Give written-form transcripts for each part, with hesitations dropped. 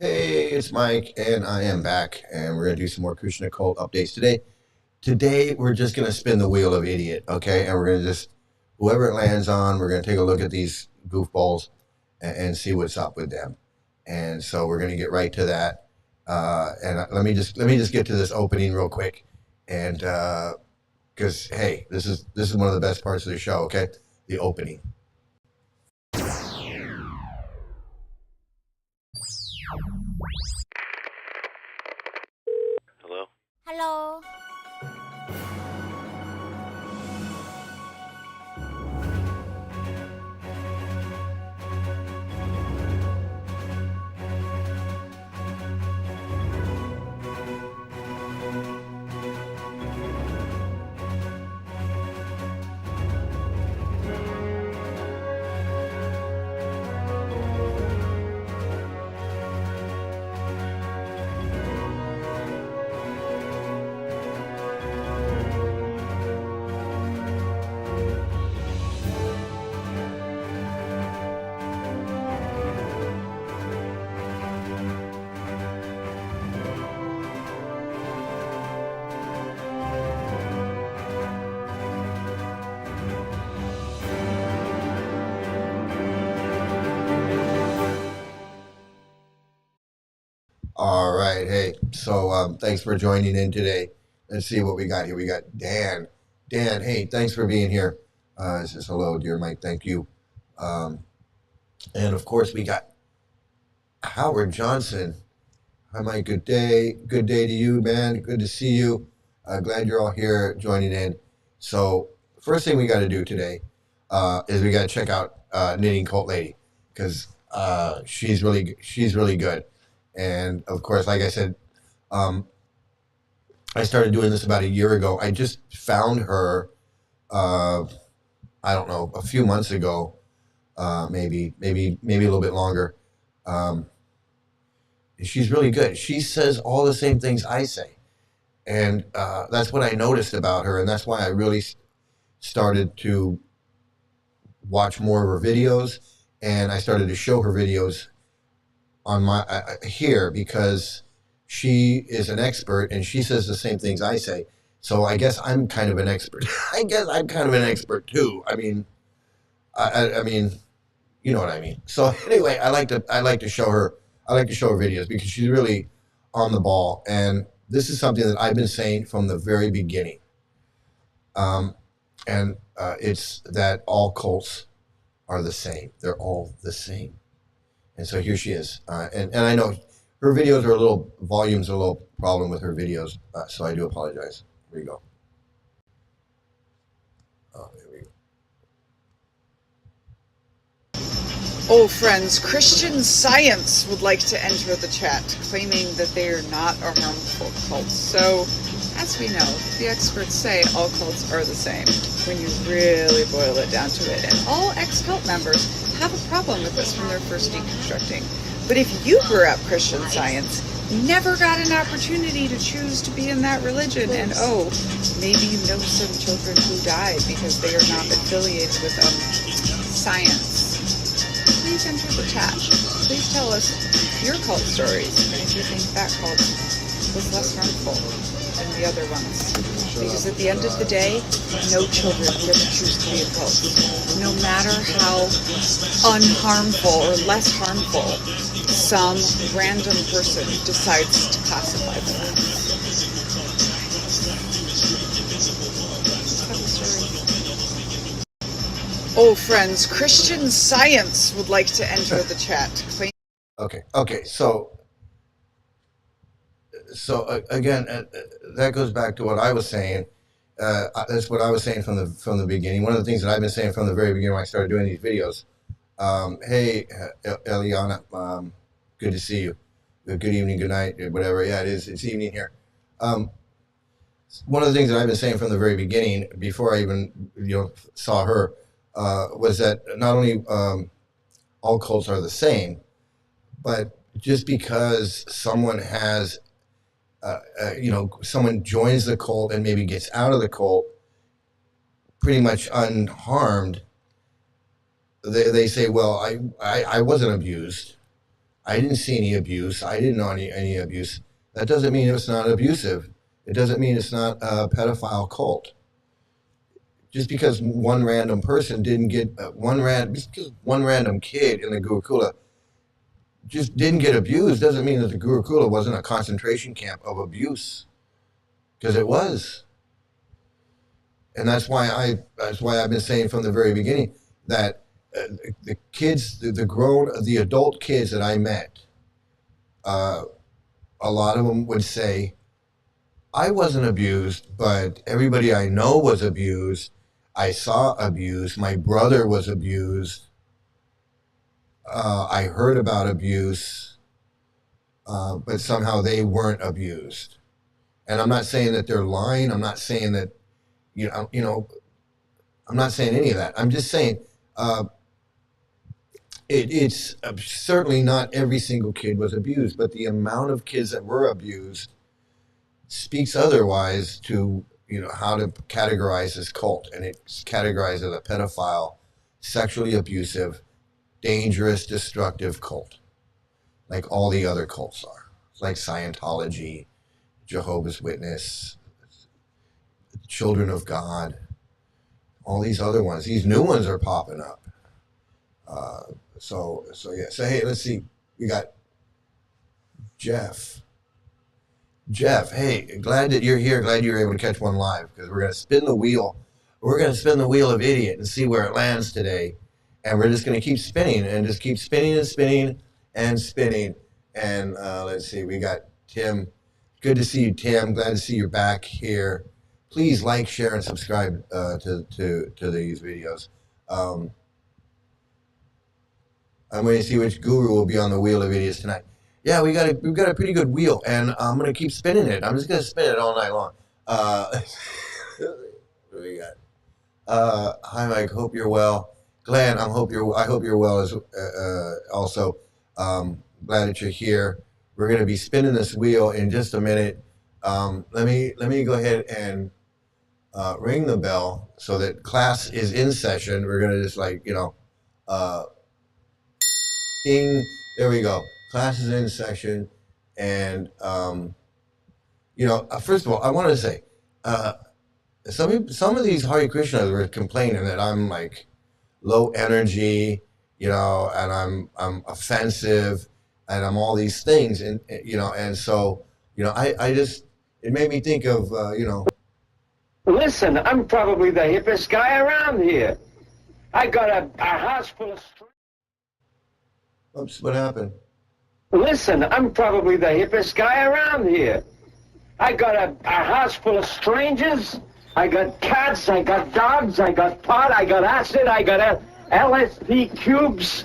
Hey, it's Mike, and I am back, and we're gonna do some more Krishna Cult updates today. Today, we're just gonna spin the wheel of idiot, okay? And we're gonna just, whoever it lands on, we're gonna take a look at these goofballs and see what's up with them. And so we're gonna get right to that. And let me just get to this opening real quick, and because hey, this is one of the best parts of the show, okay? The opening. Hello? Hello. All right, hey, so thanks for joining in today. Let's see what we got here. We got Dan. Dan, hey, thanks for being here. It says hello, dear Mike. Thank you. Um, and of course, we got Howard Johnson. Hi, Mike. Good day. Good day to you, man. Good to see you. Glad you're all here joining in. So, first thing we got to do today is we got to check out Knitting Cult Lady because she's really good. And of course, like I said, um, I started doing this about a year ago. I just found her, I don't know, a few months ago, maybe a little bit longer. Um, she's really good. She says all the same things I say, and that's what I noticed about her, and that's why I really started to watch more of her videos, and I started to show her videos on my here because she is an expert and she says the same things I say. So I guess I'm kind of an expert. I guess I'm kind of an expert too. I mean, I mean, you know what I mean. So anyway, I like to show her videos because she's really on the ball, and this is something that I've been saying from the very beginning. And it's that all cults are the same. They're all the same. And so here she is. And I know her videos are volume's a little problem with her videos. So I do apologize. Here we go. Oh, there we go. Oh, friends, Christian Science would like to enter the chat, claiming that they are not a harmful cult. So, as we know, the experts say all cults are the same when you really boil it down to it. And all ex-cult members have a problem with this from their first deconstructing. But if you grew up Christian Science, never got an opportunity to choose to be in that religion, and oh, maybe you know some children who died because they are not affiliated with science, please enter the chat. Please tell us your cult stories, and if you think that cult was less harmful than the other ones. Because at the end of the day, no children get to choose to be a cult. No matter how unharmful or less harmful some random person decides to classify them as. Oh, friends, Christian Science would like to enter the chat. Okay. So again, that goes back to what I was saying. That's what I was saying from the beginning. One of the things that I've been saying from the very beginning when I started doing these videos. Hey, Eliana, good to see you. Good evening, good night, whatever. Yeah, it is. It's evening here. One of the things that I've been saying from the very beginning, before I even saw her, was that not only all cults are the same, but just because someone has someone joins the cult and maybe gets out of the cult pretty much unharmed, they say, well, I wasn't abused. I didn't see any abuse. I didn't know any abuse. That doesn't mean it's not abusive. It doesn't mean it's not a pedophile cult. Just because one random person didn't get one random kid in the Gurukula just didn't get abused doesn't mean that the Gurukula wasn't a concentration camp of abuse, because it was. And that's why I've been saying from the very beginning that the kids, the adult kids that I met, a lot of them would say, I wasn't abused, but everybody I know was abused. I saw abuse. My brother was abused. I heard about abuse, but somehow they weren't abused. And I'm not saying that they're lying. I'm not saying that, I'm not saying any of that. I'm just saying it's certainly not every single kid was abused, but the amount of kids that were abused speaks otherwise to, how to categorize this cult. And it's categorized as a pedophile, sexually abusive, dangerous, destructive cult, like all the other cults are. It's like Scientology, Jehovah's Witness, Children of God, all these other ones. These new ones are popping up. So hey, let's see. We got Jeff. Jeff, hey, glad that you're here. Glad you were able to catch one live, because we're going to spin the wheel. We're going to spin the wheel of idiot and see where it lands today. And we're just going to keep spinning and just keep spinning and spinning and spinning. And let's see, we got Tim. Good to see you, Tim. Glad to see you're back here. Please like, share, and subscribe to these videos. I'm waiting to see which guru will be on the wheel of idiots tonight. Yeah, we've got a pretty good wheel, and I'm gonna keep spinning it. I'm just gonna spin it all night long. What do we got? Hi, Mike. Hope you're well. Glenn, I hope you're well as also. Glad that you're here. We're gonna be spinning this wheel in just a minute. Let me go ahead and ring the bell so that class is in session. We're gonna just ding. There we go. Class is in session, and first of all, I want to say, some of these Hare Krishnas were complaining that I'm like low energy, and I'm offensive, and I'm all these things, and so I just, it made me think of Listen, I'm probably the hippest guy around here. I got a house full of. Oops, what happened? Listen, I'm probably the hippest guy around here. I got a house full of strangers. I got cats, I got dogs, I got pot, I got acid, I got LSD cubes.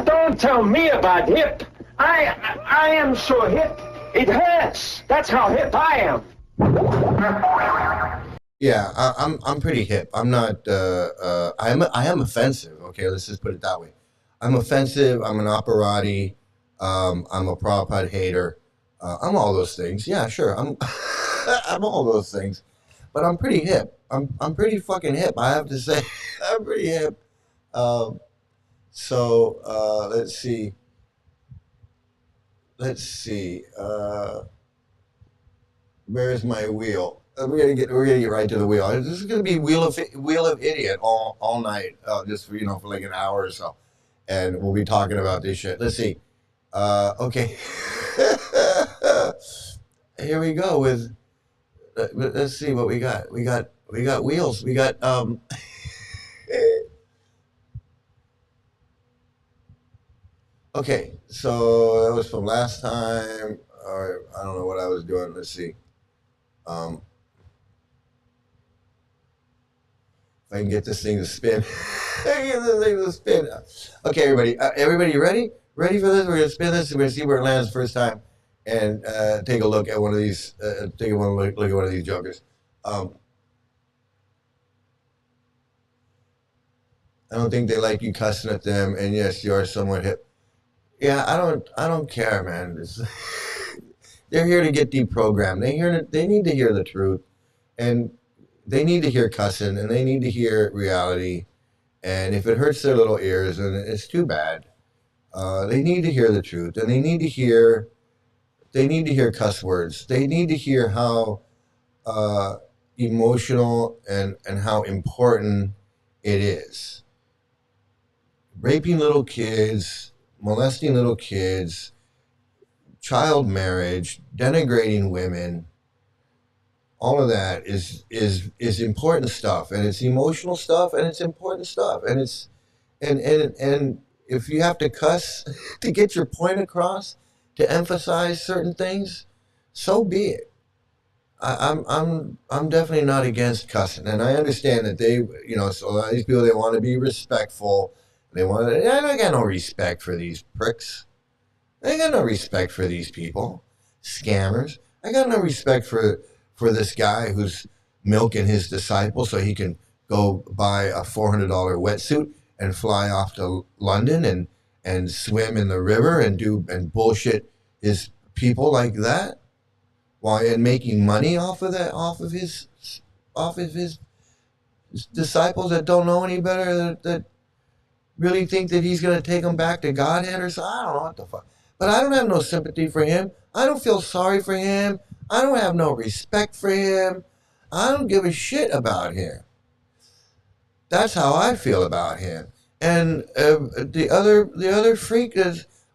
Don't tell me about hip. I am so hip, it hurts. That's how hip I am. Yeah, I'm pretty hip. I'm not. I am offensive. Okay, let's just put it that way. I'm offensive. I'm an operati. I'm a Prabhupada hater. I'm all those things. Yeah, sure. I'm I'm all those things, but I'm pretty hip. I'm pretty fucking hip. I have to say, I'm pretty hip. Let's see. Where's my wheel? We're gonna get right to the wheel. This is gonna be wheel of idiot all night, just for for like an hour or so, and we'll be talking about this shit. Let's see. Okay. Here we go with. Let's see what we got. We got wheels. We got Okay, so that was from last time. Or I don't know what I was doing. Let's see. If I can get this thing to spin. Okay, everybody. Everybody ready? Ready for this? We're gonna spin this. We're gonna see where it lands the first time, and take a look at one of these. Take a look at one of these jokers. I don't think they like you cussing at them. And yes, you are somewhat hip. Yeah, I don't care, man. They're here to get deprogrammed. They need to hear the truth, and they need to hear cussing, and they need to hear reality. And if it hurts their little ears, then it's too bad. They need to hear the truth, and they need to hear cuss words. They need to hear how emotional and how important it is. Raping little kids, molesting little kids, child marriage, denigrating women, all of that is important stuff, and it's emotional stuff, and it's important stuff, and it's and if you have to cuss to get your point across, to emphasize certain things, so be it. I'm definitely not against cussing, and I understand that they, so a lot of these people, they want to be respectful. They want to. I got no respect for these pricks. I got no respect for these people, scammers. I got no respect for this guy who's milking his disciples so he can go buy a $400 wetsuit and fly off to London and swim in the river and bullshit his people like that, and making money off of his disciples that don't know any better, that really think that he's going to take them back to Godhead or something. I don't know what the fuck. But I don't have no sympathy for him. I don't feel sorry for him. I don't have no respect for him. I don't give a shit about him. That's how I feel about him. And the other freak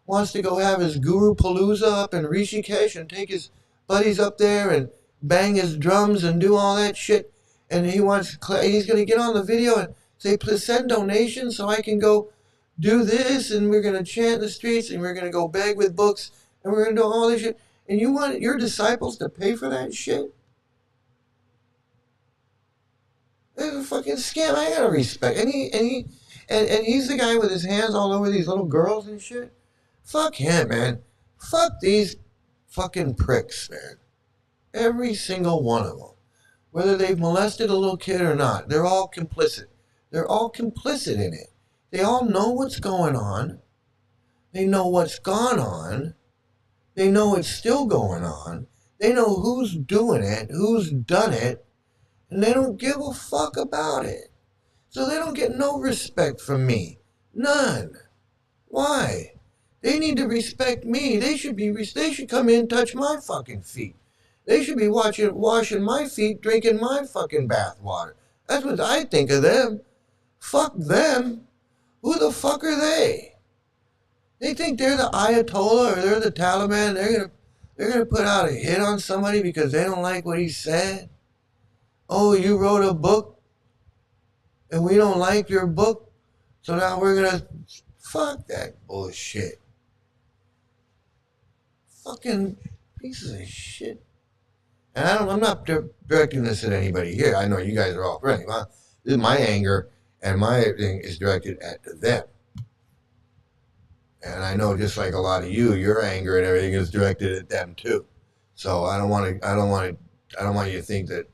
wants to go have his Guru Palooza up in Rishikesh and take his buddies up there and bang his drums and do all that shit. And he's going to get on the video and say, please send donations so I can go do this, and we're going to chant in the streets, and we're going to go beg with books, and we're going to do all this shit. And you want your disciples to pay for that shit? It's a fucking scam. I gotta respect. And he's the guy with his hands all over these little girls and shit. Fuck him, man. Fuck these fucking pricks, man. Every single one of them. Whether they've molested a little kid or not, they're all complicit. They're all complicit in it. They all know what's going on. They know what's gone on. They know it's still going on. They know who's doing it, who's done it, and they don't give a fuck about it. So they don't get no respect from me. None. Why? They need to respect me. They should come in and touch my fucking feet. They should be washing my feet, drinking my fucking bath water. That's what I think of them. Fuck them. Who the fuck are they? They think they're the Ayatollah or they're the Taliban. They're gonna put out a hit on somebody because they don't like what he said. Oh, you wrote a book and we don't like your book, so now we're gonna fuck that bullshit. Fucking pieces of shit. And I'm not directing this at anybody here. I know you guys are all right. My anger and my thing is directed at them. And I know, just like a lot of your anger and everything is directed at them too. So I don't want you to think that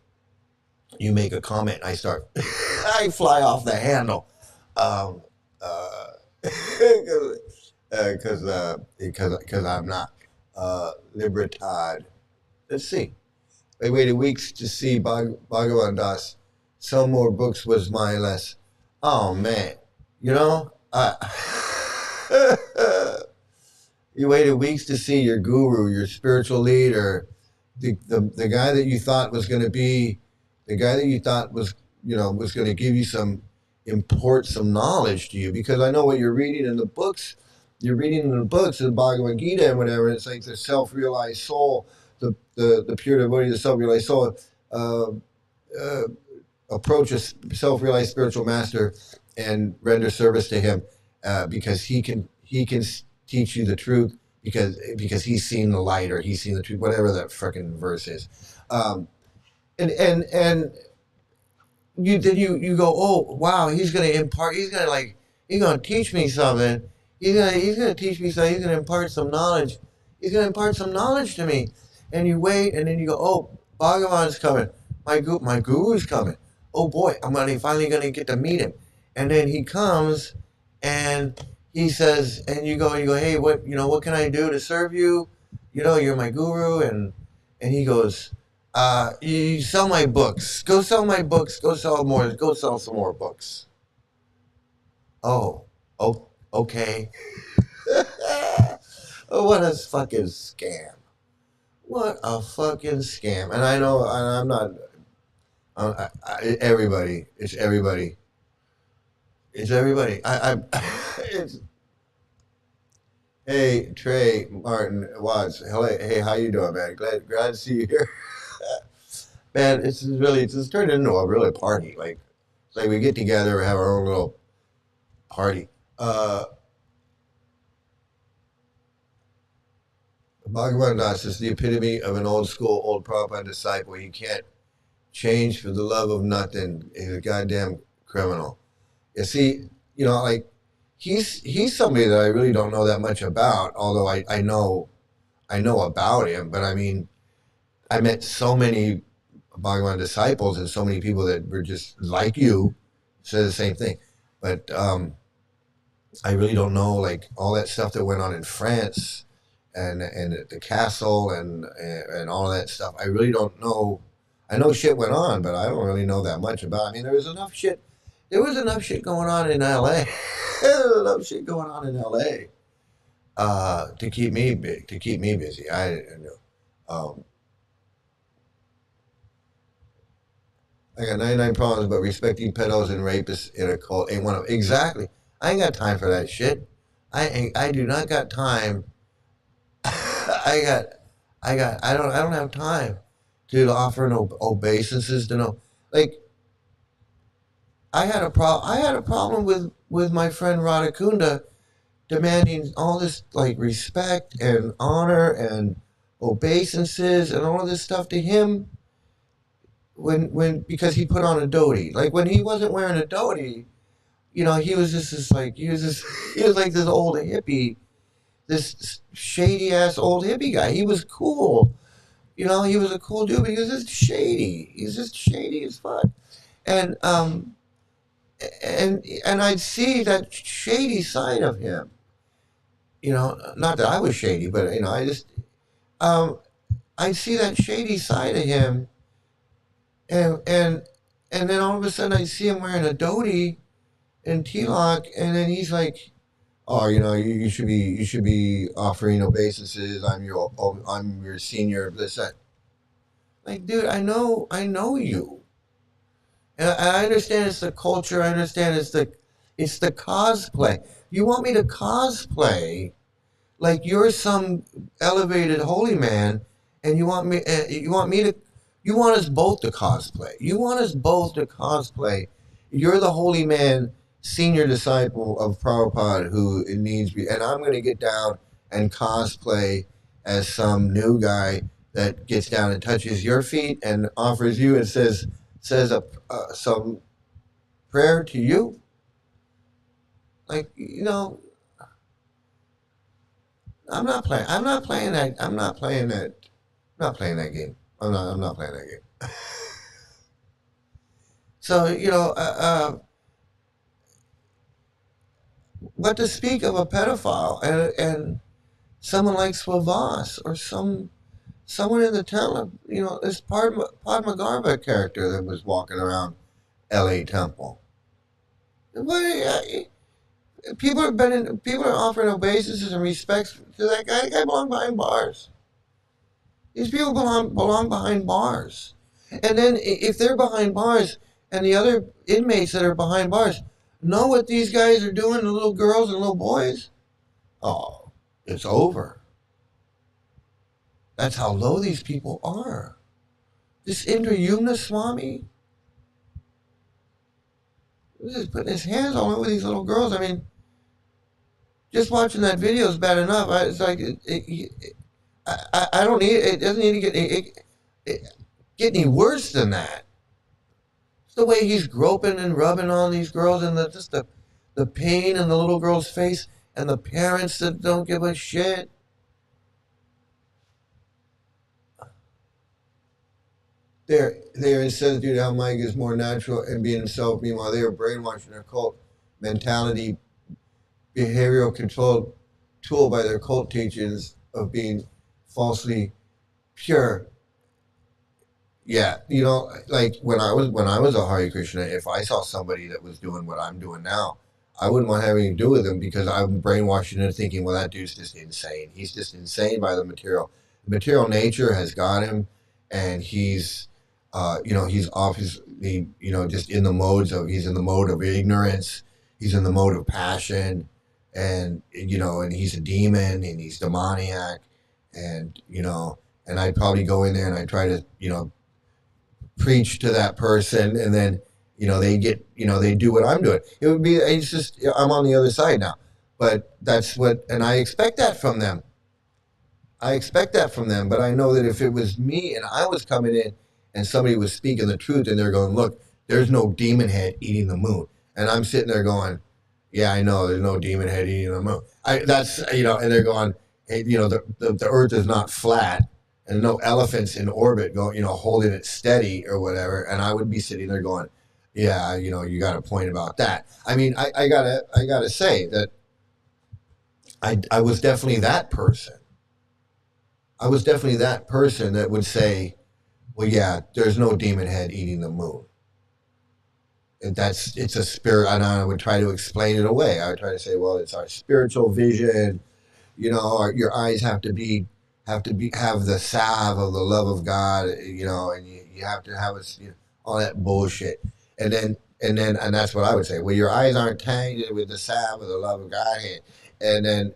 you make a comment and I fly off the handle, because I'm not libertad. Let's see. I waited weeks to see Bhagavan Das. Sell more books was my less. Oh man, you waited weeks to see your guru, your spiritual leader, the guy that you thought was going to be, the guy that you thought was going to give you import some knowledge to you, because I know what you're reading in the books. You're reading in the books, the Bhagavad Gita and whatever. It's like the self-realized soul, the pure devotee, the self-realized soul, approach a self-realized spiritual master and render service to him, because he can teach you the truth, because he's seen the light, or he's seen the truth, whatever that frickin' verse is. And you go, oh wow, he's gonna impart, he's gonna teach me something. He's gonna teach me something. He's gonna impart some knowledge. He's gonna impart some knowledge to me. And you wait, and then you go, oh, Bhagavan's coming. My guru's coming. Oh boy, I'm finally gonna get to meet him. And then he comes, and he says, and you go, hey, what can I do to serve you? You're my guru, and he goes, you sell my books. Go sell my books. Go sell some more books. Oh, okay. Oh, what a fucking scam. What a fucking scam. And I know, and I'm not, everybody, it's everybody. It's everybody. It's, hey, Trey, Martin, Watts. Hey, how you doing, man? Glad to see you here. Man, it's just turned into a really party. Like, it's like we get together, have our own little party. Bhagavan Das is the epitome of an old school, old Prabhupada disciple. He can't change for the love of nothing. He's a goddamn criminal. You see, like he's somebody that I really don't know that much about, although I know about him. But I mean, I met so many Bhagavan disciples and so many people that were just like you, said the same thing. But I really don't know like all that stuff that went on in France and at the castle and all of that stuff. I really don't know. I know shit went on, but I don't really know that much about it. I mean, there was enough shit going on in LA. There was enough shit going on in LA to keep me busy. I got 99 problems, but respecting pedos and rapists in a cult ain't one of them. Exactly. I ain't got time for that shit. I do not got time. I don't have time to offer no obeisances to no, like, I had a problem with my friend Radhakunda demanding all this like respect and honor and obeisances and all of this stuff to him because he put on a dhoti. Like when he wasn't wearing a dhoti, he was just this like he was like this old hippie, this shady ass old hippie guy. He was cool. He was a cool dude, but he was just shady. He's just shady as fuck. And and I'd see that shady side of him. Not that I was shady, but I just I'd see that shady side of him, and then all of a sudden I see him wearing a dhoti and tilak, and then he's like, "Oh, you should be offering obeisances. I'm your senior this that." Like, dude, I know you. And I understand it's the culture. I understand it's the cosplay. You want me to cosplay like you're some elevated holy man, and you want us both to cosplay. You want us both to cosplay. You're the holy man, senior disciple of Prabhupada who it needs be, and I'm going to get down and cosplay as some new guy that gets down and touches your feet and offers you and says some prayer to you. Like, I'm not playing that game. I'm not playing that game. So, what to speak of a pedophile and someone like Swavas or someone in the town, this Padma Garba character that was walking around L.A. Temple. People are offering obeisances and respects to that guy. That guy belongs behind bars. These people belong behind bars. And then if they're behind bars and the other inmates that are behind bars know what these guys are doing to little girls and little boys, oh, it's over. That's how low these people are. This Indra Yumna Swami was just putting his hands all over these little girls. I mean, just watching that video is bad enough. It's like, I don't need it. It doesn't need to get any worse than that. It's the way he's groping and rubbing on these girls and just the pain in the little girl's face and the parents that don't give a shit. They're instead of how Mike is more natural and being himself. Meanwhile, they are brainwashing their cult mentality, behavioral control tool by their cult teachings of being falsely pure. Yeah, like when I was a Hare Krishna, if I saw somebody that was doing what I'm doing now, I wouldn't want to have anything to do with him because I'm brainwashing into thinking, well, that dude's just insane. He's just insane by the material. The material nature has got him, and he's, he's off his, just in the modes of, he's in the mode of ignorance. He's in the mode of passion, and, and he's a demon, and he's demoniac, and, and I'd probably go in there and I'd try to, preach to that person, and then they get they do what I'm doing. It would be, it's just, I'm on the other side now, but that's what, and I expect that from them. But I know that if it was me and I was coming in and somebody was speaking the truth and they're going, look, there's no demon head eating the moon, and I'm sitting there going, yeah, I know there's no demon head eating the moon. And they're going, hey, the earth is not flat, and no elephants in orbit going, holding it steady or whatever. And I would be sitting there going, yeah, you got a point about that. I mean, I gotta say that I was definitely that person. I was definitely that person that would say, well, yeah, there's no demon head eating the moon. It's a spirit, and I would try to explain it away. I would try to say, well, it's our spiritual vision. Your eyes have to have the salve of the love of God, and you have to have all that bullshit. And that's what I would say. Well, your eyes aren't tainted with the salve of the love of God. And then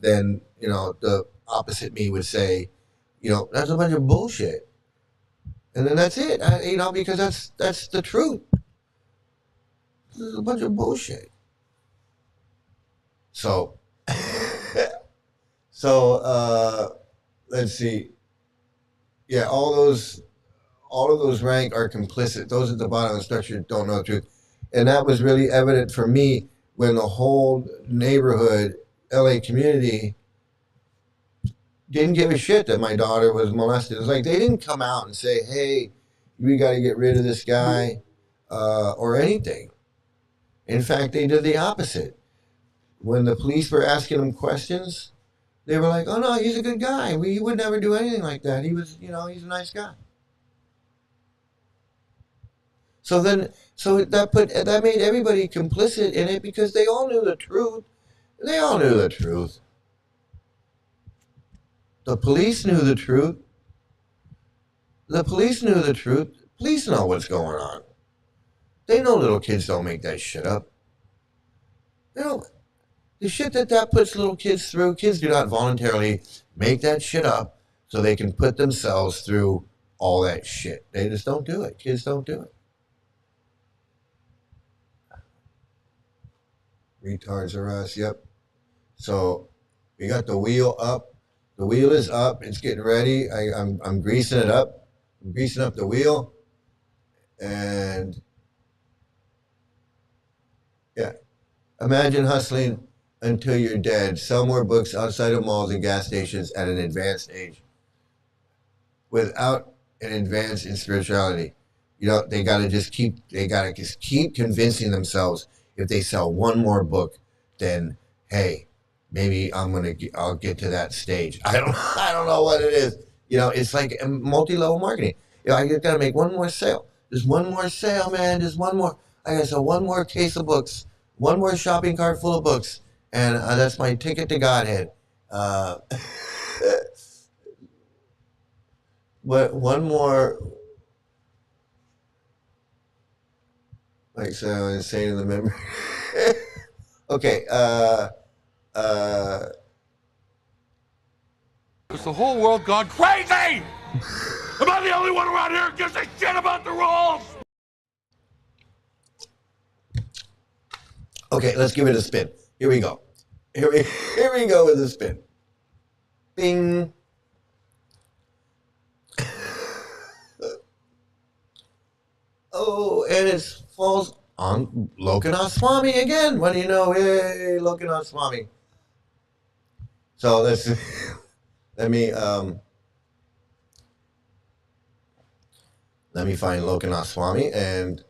the opposite me would say, that's a bunch of bullshit. And then that's it. Because that's the truth. This is a bunch of bullshit. So let's see. Yeah, all of those rank are complicit. Those at the bottom of the structure don't know the truth. And that was really evident for me when the whole neighborhood, LA community, didn't give a shit that my daughter was molested. It's like they didn't come out and say, hey, we got to get rid of this guy or anything. In fact, they did the opposite. When the police were asking them questions, they were like, oh, no, he's a good guy. He would never do anything like that. He was, he's a nice guy. So that made everybody complicit in it because they all knew the truth. They all knew the truth. The police knew the truth. The police knew the truth. Police know what's going on. They know little kids don't make that shit up. The shit that puts little kids through, kids do not voluntarily make that shit up so they can put themselves through all that shit. They just don't do it. Kids don't do it. Retards are us, yep. So we got the wheel up. The wheel is up. It's getting ready. I'm greasing it up. I'm greasing up the wheel. And yeah, imagine hustling until you're dead. Sell more books outside of malls and gas stations at an advanced age. Without an advance in spirituality, they gotta just keep convincing themselves if they sell one more book, then hey, maybe I'll get to that stage. I don't know what it is. It's like multi-level marketing. I gotta make one more sale. Just one more sale, man. Just one more. I gotta sell one more case of books, one more shopping cart full of books, and that's my ticket to Godhead. One more. Like so, I was saying to the member. Okay. Has the whole world gone crazy? Am I the only one around here who gives a shit about the rules? Okay, let's give it a spin. Here we go. Here we go with the spin. Bing. Oh, and it falls on Lokanath Swami again. What do you know? Hey, Lokanath Swami. So let me find Lokanath Swami, and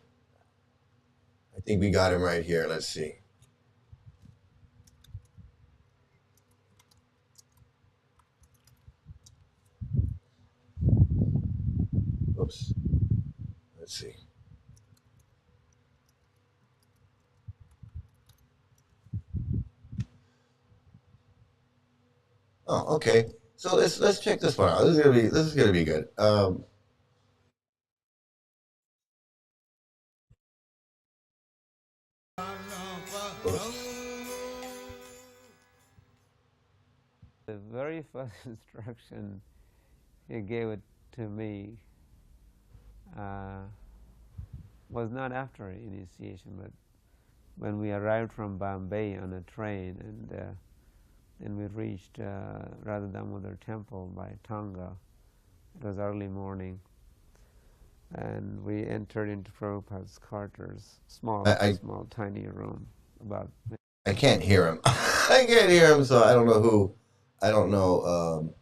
I think we got him right here. Let's see. Oops. Let's see. Oh, okay. So let's check this one out. This is gonna be good. The very first instruction he gave it to me was not after initiation, but when we arrived from Bombay on a train, and then we reached Radha Damodar Temple by Tonga. It was early morning, and we entered into Prabhupada's quarters, small, tiny room. I can't hear him. I can't hear him, so I don't know who. I don't know.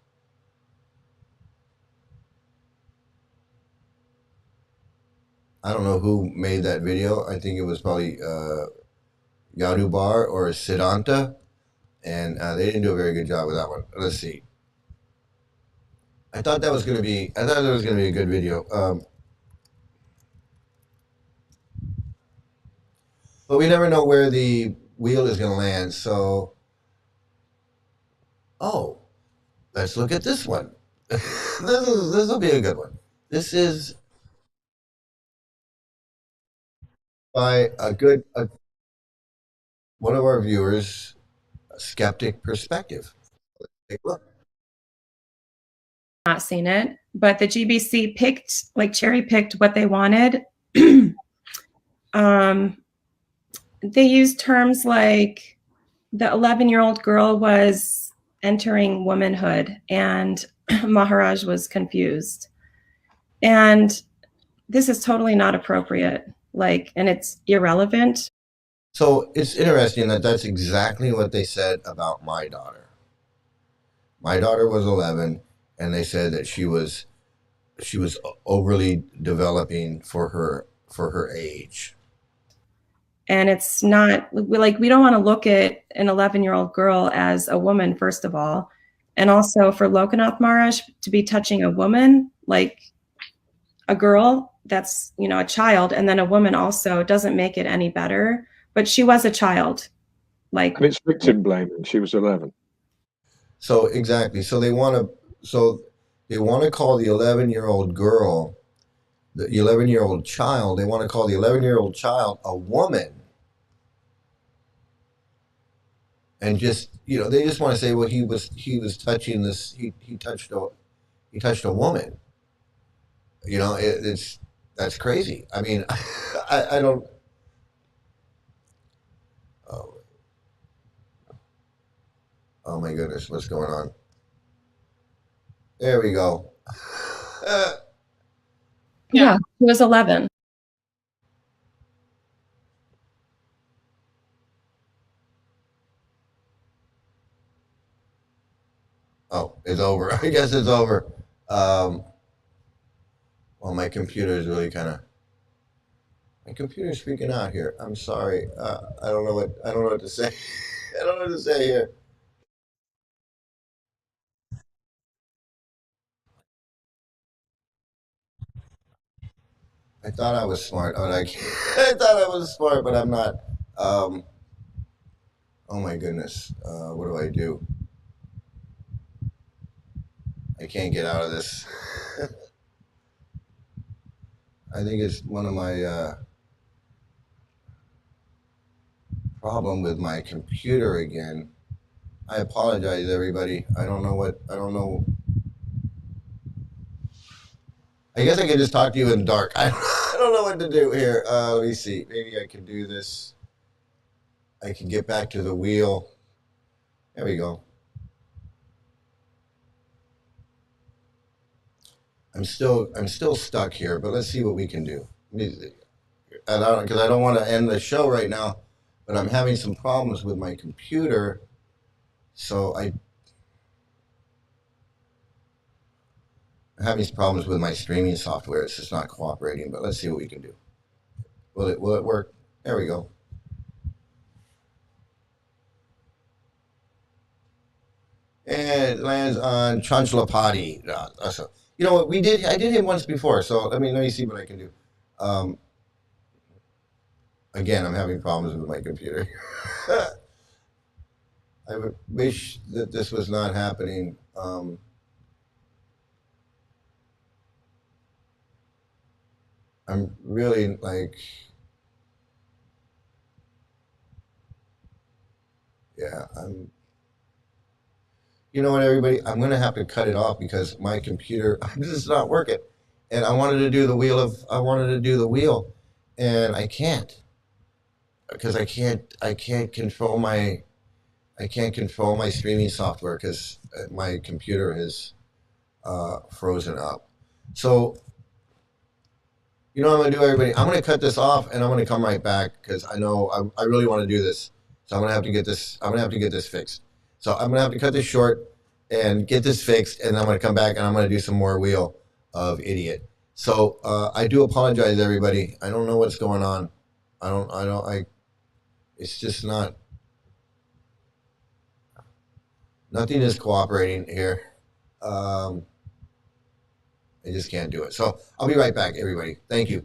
I don't know who made that video. I think it was probably Yadu Bar or Siddhanta, and they didn't do a very good job with that one. Let's see. I thought that was gonna be. I thought that was gonna be a good video. But we never know where the wheel is gonna land. So, oh, let's look at this one. this will be a good one. This is by one of our viewers, a skeptic perspective. Take a look. Not seen it, but the GBC cherry picked what they wanted. They used terms like the 11-year-old girl was entering womanhood, and Maharaj was confused. And this is totally not appropriate, and it's irrelevant. So it's interesting that that's exactly what they said about my daughter. My daughter was 11, and they said that she was overly developing for her age. And it's not we don't want to look at an 11-year-old girl as a woman, first of all. And also for Lokanath Maharaj to be touching a woman, like a girl, that's, a child. And then a woman also doesn't make it any better. But she was a child. And it's victim blaming. She was 11. So exactly. So they want to call the 11-year-old girl, the 11-year-old child, they want to call the 11-year-old child a woman. And just, they just want to say, well, he was touching this, he touched a woman. That's crazy. I mean, I don't. Oh my goodness, what's going on? There we go. Yeah, he was 11. Oh, it's over. I guess it's over. Well, my computer is really my computer's freaking out here. I'm sorry. I don't know what to say. I don't know what to say here. I thought I was smart. I thought I was smart, but I'm not. Oh my goodness. What do I do? I can't get out of this. I think it's one of my problem with my computer again. I apologize, everybody. I don't know. I guess I can just talk to you in the dark. I don't know what to do here. Let me see. Maybe I can do this. I can get back to the wheel. There we go. I'm still stuck here, but let's see what we can do. Because I don't want to end the show right now, but I'm having some problems with my computer, so I'm having some problems with my streaming software. It's just not cooperating, but let's see what we can do. Will it work? There we go. And it lands on Chanchalapati. You know what I did him once before, so let me see what I can do. Again, I'm having problems with my computer. I wish that this was not happening. I'm really like, yeah, you know what, everybody, I'm going to have to cut it off because my computer, this is not working. And I wanted to do the wheel and I can't because I can't control my streaming software because my computer is frozen up. So, you know what I'm gonna do, everybody? I'm gonna cut this off and I'm gonna come right back because I know I really want to do this. So I'm gonna have to get this. I'm gonna have to get this fixed. So I'm gonna have to cut this short and get this fixed, and I'm gonna come back and I'm gonna do some more wheel of idiot. So I do apologize, everybody. I don't know what's going on. It's just not. Nothing is cooperating here. I just can't do it. So I'll be right back, everybody. Thank you.